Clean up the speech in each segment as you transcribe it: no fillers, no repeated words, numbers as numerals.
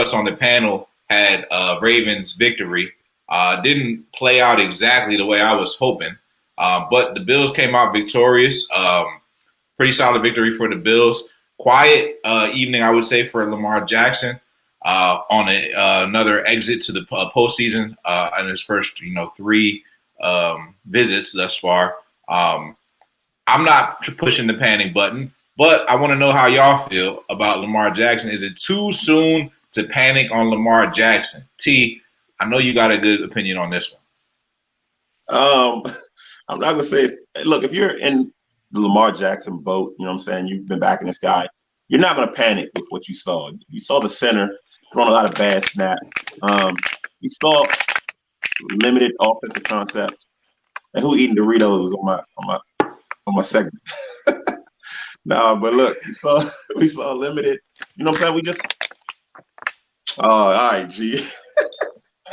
us on the panel had Ravens victory. Didn't play out exactly the way I was hoping, but the Bills came out victorious. Pretty solid victory for the Bills. Quiet evening, I would say, for Lamar Jackson on another exit to the postseason in his first, three visits thus far. I'm not pushing the panic button, but I want to know how y'all feel about Lamar Jackson. Is it too soon to panic on Lamar Jackson? T, I know you got a good opinion on this one. I'm not gonna say. Look, if you're in the Lamar Jackson boat, you know what I'm saying, you've been backing this guy, you're not gonna panic with what you saw. You saw the center throwing a lot of bad snaps. You saw limited offensive concepts. And who eating Doritos on my segment? No, but look, we saw limited. You know what I'm saying? We just. Oh, all right, G.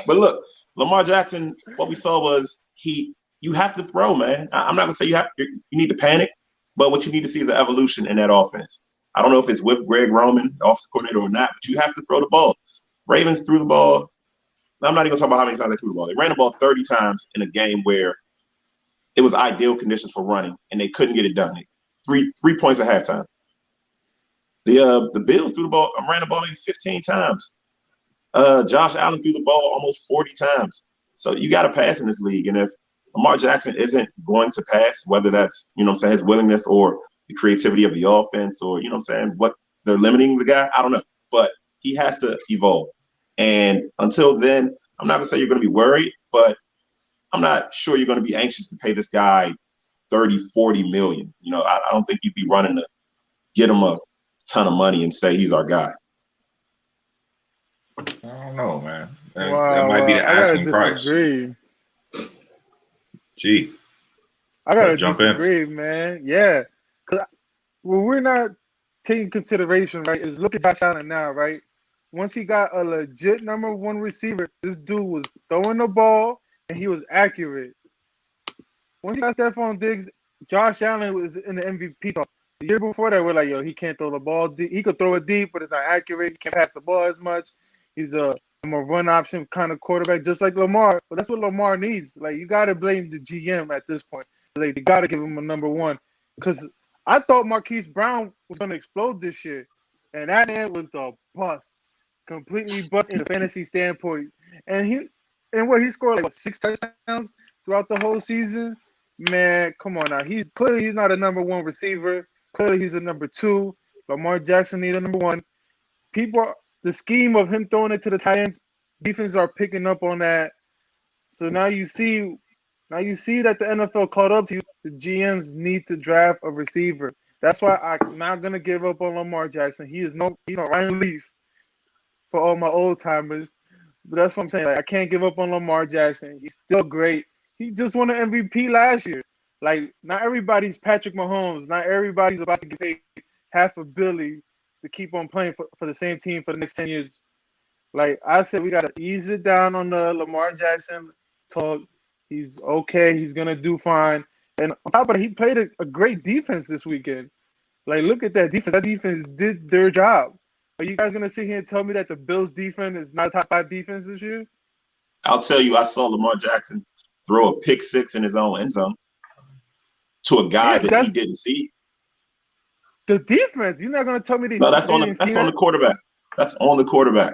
But look, Lamar Jackson. What we saw was you have to throw, man. I'm not gonna say you need to panic, but what you need to see is an evolution in that offense. I don't know if it's with Greg Roman, the offensive coordinator, or not, but you have to throw the ball. Ravens threw the ball. I'm not even gonna talk about how many times they threw the ball. They ran the ball 30 times in a game where it was ideal conditions for running, and they couldn't get it done. Three points at halftime. The Bills threw the ball, ran the ball maybe 15 times. Josh Allen threw the ball almost 40 times. So you got to pass in this league, and if Lamar Jackson isn't going to pass, whether that's, his willingness or the creativity of the offense or, what they're limiting the guy, I don't know. But he has to evolve. And until then, I'm not going to say you're going to be worried, but I'm not sure you're going to be anxious to pay this guy 30, 40 million. I don't think you'd be running to get him a ton of money and say he's our guy. I don't know, man. That might be the asking price. Gee. I gotta disagree, man. Yeah. Because we're not taking consideration, right, is look at Josh Allen now, right? Once he got a legit number one receiver, this dude was throwing the ball and he was accurate. Once he got Stephon Diggs, Josh Allen was in the MVP talk. The year before that, we're like, yo, he can't throw the ball deep. He could throw it deep, but it's not accurate. He can't pass the ball as much. He's a run option kind of quarterback, just like Lamar. But that's what Lamar needs. Like, you got to blame the GM at this point. Like, you got to give him a number one. Because I thought Marquise Brown was going to explode this year. And that man was a bust. Completely bust in the fantasy standpoint. And he scored like 6 touchdowns throughout the whole season. Man, come on now. He's not a number one receiver. Clearly he's a number two. Lamar Jackson needs a number one. The scheme of him throwing it to the tight ends, defenses are picking up on that. So now you see that the NFL caught up to you. The GMs need to draft a receiver. That's why I'm not gonna give up on Lamar Jackson. He is Ryan Leaf for all my old timers. But that's what I'm saying. Like, I can't give up on Lamar Jackson. He's still great. He just won an MVP last year. Like, not everybody's Patrick Mahomes. Not everybody's about to get paid $500 million to keep on playing for the same team for the next 10 years. Like I said, we got to ease it down on the Lamar Jackson talk. He's okay. He's going to do fine. And on top of it, he played a great defense this weekend. Like, look at that defense. That defense did their job. Are you guys going to sit here and tell me that the Bills' defense is not a top 5 defense this year? I'll tell you, I saw Lamar Jackson throw a pick six in his own end zone to a guy that he didn't see. The defense. You're not going to tell me No, that's on the quarterback. That's on the quarterback.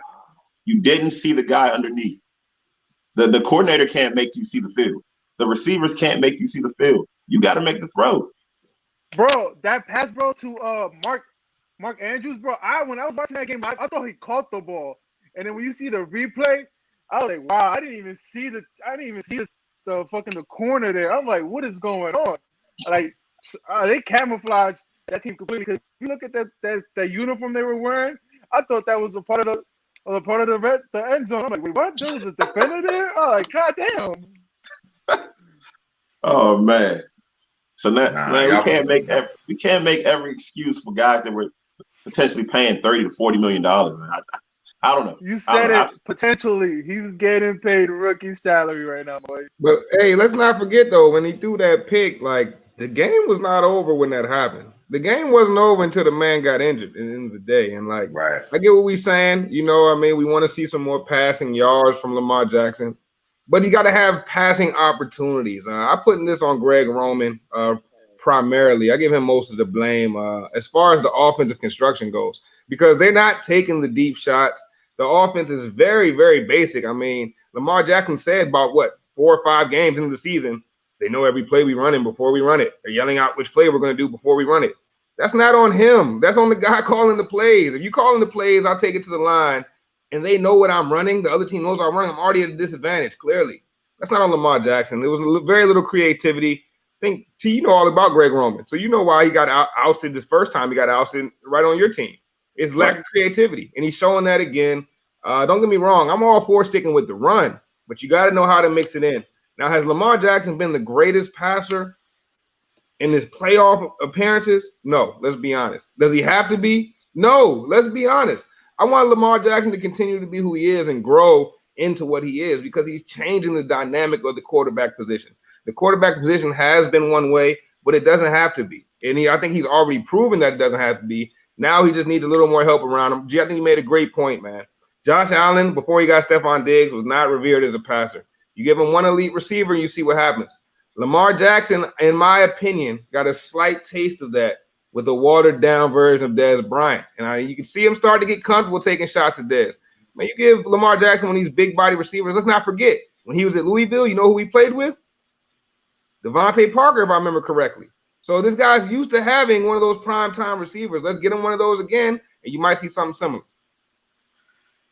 You didn't see the guy underneath. The coordinator can't make you see the field. The receivers can't make you see the field. You got to make the throw. Bro, that pass, bro, to Mark Andrews, bro. When I was watching that game, I thought he caught the ball. And then when you see the replay, I was like, wow, I didn't even see the fucking corner there. I'm like, what is going on? Like, they camouflaged that team completely. Because if you look at that uniform they were wearing, I thought that was a part of the end zone. I'm like, wait, what? There was a defender there? Oh, like, goddamn. Oh man. So now we can't make every excuse for guys that were potentially paying $30 to $40 million. Man. I don't know. You said it. Potentially, he's getting paid rookie salary right now, boy. But hey, let's not forget though, when he threw that pick, like the game was not over when that happened. the game wasn't over until the man got injured at the end of the day. And like, right. I get what we're saying. You know, I mean, we want to see some more passing yards from Lamar Jackson, but he got to have passing opportunities. I'm putting this on Greg Roman primarily. I give him most of the blame as far as the offensive construction goes, because they're not taking the deep shots. The offense is very, very basic. I mean, Lamar Jackson said about 4 or 5 games into the season, they know every play we run in before we run it. They're yelling out which play we're going to do before we run it. That's not on him. That's on the guy calling the plays. If you calling the plays, I'll take it to the line, and they know what I'm running. The other team knows I'm running. I'm already at a disadvantage, clearly. That's not on Lamar Jackson. There was very little creativity. I think, T, you know all about Greg Roman. So you know why he got ousted this first time. He got ousted right on your team. It's lack of creativity, and he's showing that again. Don't get me wrong. I'm all for sticking with the run, but you got to know how to mix it in. Now, has Lamar Jackson been the greatest passer in his playoff appearances? No, let's be honest. Does he have to be? No, let's be honest. I want Lamar Jackson to continue to be who he is and grow into what he is, because he's changing the dynamic of the quarterback position. The quarterback position has been one way, but it doesn't have to be. And I think he's already proven that it doesn't have to be. Now he just needs a little more help around him. I think you made a great point, man. Josh Allen, before he got Stephon Diggs, was not revered as a passer. You give him one elite receiver, and you see what happens. Lamar Jackson, in my opinion, got a slight taste of that with a watered-down version of Dez Bryant. And you can see him start to get comfortable taking shots at Dez. Man, you give Lamar Jackson one of these big-body receivers. Let's not forget, when he was at Louisville, you know who he played with? Devontae Parker, if I remember correctly. So this guy's used to having one of those prime-time receivers. Let's get him one of those again, and you might see something similar.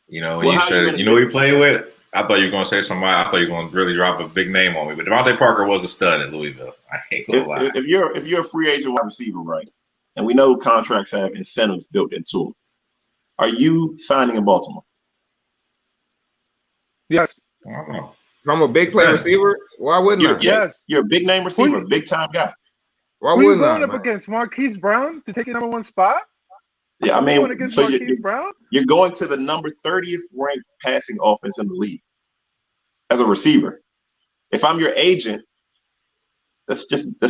You know, when you said, you know who he played with? I thought you were going to say somebody. I thought you were going to really drop a big name on me. But Devontae Parker was a stud at Louisville. I ain't going to lie. If you're a free agent wide receiver, right, and we know contracts have incentives built into them, are you signing in Baltimore? Yes. I don't know. If I'm a big play receiver, why wouldn't I? Yes. You're a big name receiver, big time guy. Why wouldn't I? Who you going up against Marquise Brown to take your number 1 spot? Yeah, I mean, so Brown? You're going to the number 30th ranked passing offense in the league as a receiver. If I'm your agent, that's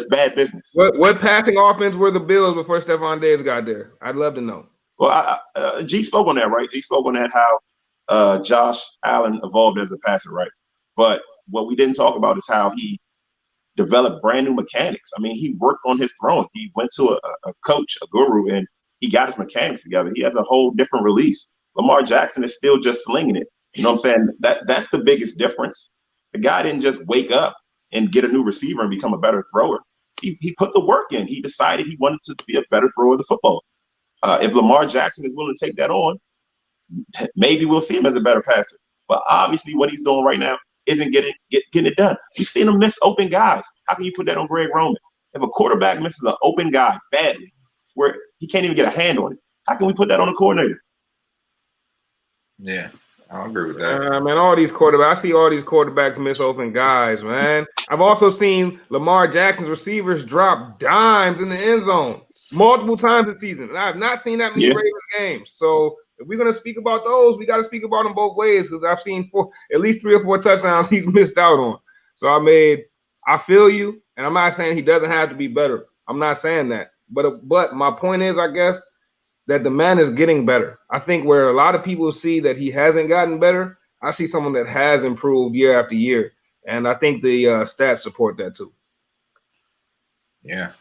bad business. What passing offense were the Bills before Stephon Diggs got there? I'd love to know. Well, G spoke on that, right? G spoke on that, how Josh Allen evolved as a passer, right? But what we didn't talk about is how he developed brand new mechanics. I mean, he worked on his throwing. He went to a coach, a guru, and he got his mechanics together. He has a whole different release. Lamar Jackson is still just slinging it. You know what I'm saying? That's the biggest difference. The guy didn't just wake up and get a new receiver and become a better thrower. He put the work in. He decided he wanted to be a better thrower of the football. If Lamar Jackson is willing to take that on, maybe we'll see him as a better passer. But obviously what he's doing right now isn't getting it done. We've seen him miss open guys. How can you put that on Greg Roman? If a quarterback misses an open guy badly, where he can't even get a hand on it, how can we put that on the coordinator? Yeah, I agree with that. Man, I see all these quarterbacks miss open guys, man. I've also seen Lamar Jackson's receivers drop dimes in the end zone multiple times this season, and I have not seen that many Ravens games. So if we're going to speak about those, we got to speak about them both ways, because I've seen at least 3 or 4 touchdowns he's missed out on. So I feel you, and I'm not saying he doesn't have to be better. I'm not saying that. But my point is, I guess, that the man is getting better. I think where a lot of people see that he hasn't gotten better, I see someone that has improved year after year. And I think the stats support that too. Yeah.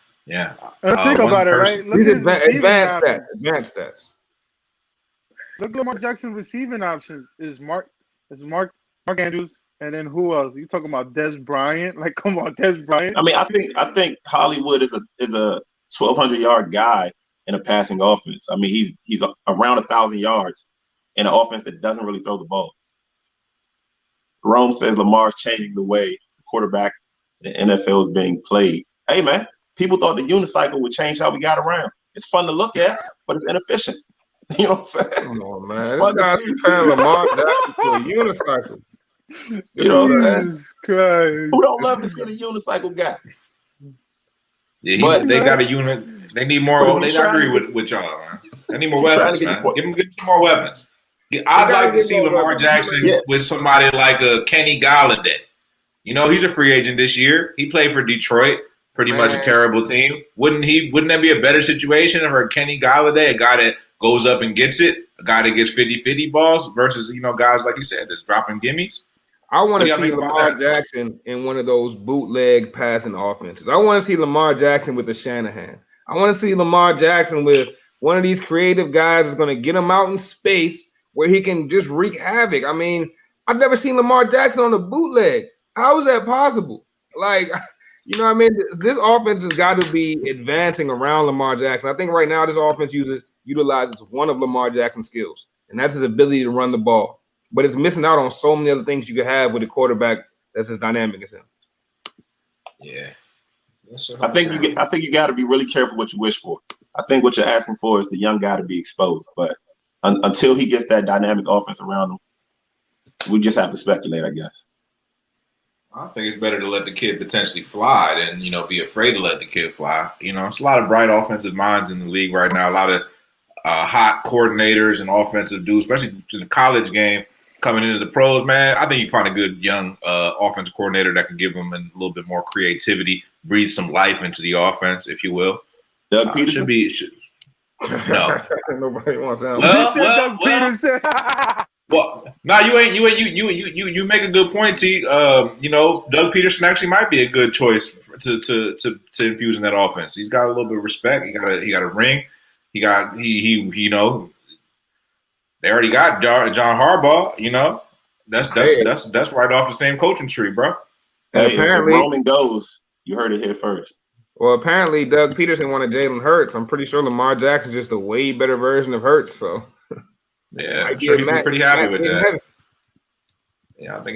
Think about it, right? Look These at advanced stats. Look at Lamar Jackson's receiving options is Mark Andrews, and then who else? You talking about Dez Bryant? Like, come on, Dez Bryant. I mean, I think Hollywood is a 1,200-yard guy in a passing offense. I mean, he's around 1,000 yards in an offense that doesn't really throw the ball. Rome says Lamar's changing the way the quarterback in the NFL is being played. Hey, man, people thought the unicycle would change how we got around. It's fun to look at, but it's inefficient. You know what I'm saying? Come on, man. This guy's comparing Lamar Jackson to a unicycle. You know what I'm saying? Christ. Who don't love to see the unicycle guy? Yeah, they got a unit. They need more. I agree with y'all, man. They need more weapons, man. Give them more weapons. I'd like to see Lamar Jackson with somebody like a Kenny Galladay. You know, he's a free agent this year. He played for Detroit. pretty much a terrible team. Wouldn't that be a better situation for Kenny Golladay, a guy that goes up and gets it, a guy that gets 50-50 balls versus, guys like you said, that's dropping gimmies? I want to see Lamar Jackson in one of those bootleg passing offenses. I want to see Lamar Jackson with a Shanahan. I want to see Lamar Jackson with one of these creative guys that's going to get him out in space where he can just wreak havoc. I mean, I've never seen Lamar Jackson on a bootleg. How is that possible? Like, you know what I mean? This offense has got to be advancing around Lamar Jackson. I think right now this offense utilizes one of Lamar Jackson's skills, and that's his ability to run the ball. But it's missing out on so many other things you could have with a quarterback that's as dynamic as him. Yeah. I think you got to be really careful what you wish for. I think what you're asking for is the young guy to be exposed. But until he gets that dynamic offense around him, we just have to speculate, I guess. I think it's better to let the kid potentially fly than, be afraid to let the kid fly. It's a lot of bright offensive minds in the league right now, a lot of hot coordinators and offensive dudes, especially in the college game. Coming into the pros, man, I think you find a good young offensive coordinator that can give them a little bit more creativity, breathe some life into the offense, if you will. Doug Peterson? No. Nobody wants that. Doug Peterson. Well, no, you make a good point, T. Doug Peterson actually might be a good choice to infuse in that offense. He's got a little bit of respect. He got a ring. They already got John Harbaugh. That's right off the same coaching tree, bro. Hey, apparently, if Roman goes, you heard it here first. Well, apparently Doug Peterson wanted Jalen Hurts. I'm pretty sure Lamar Jackson's just a way better version of Hurts. So yeah, I'm sure he'd be pretty happy with that. Yeah, I think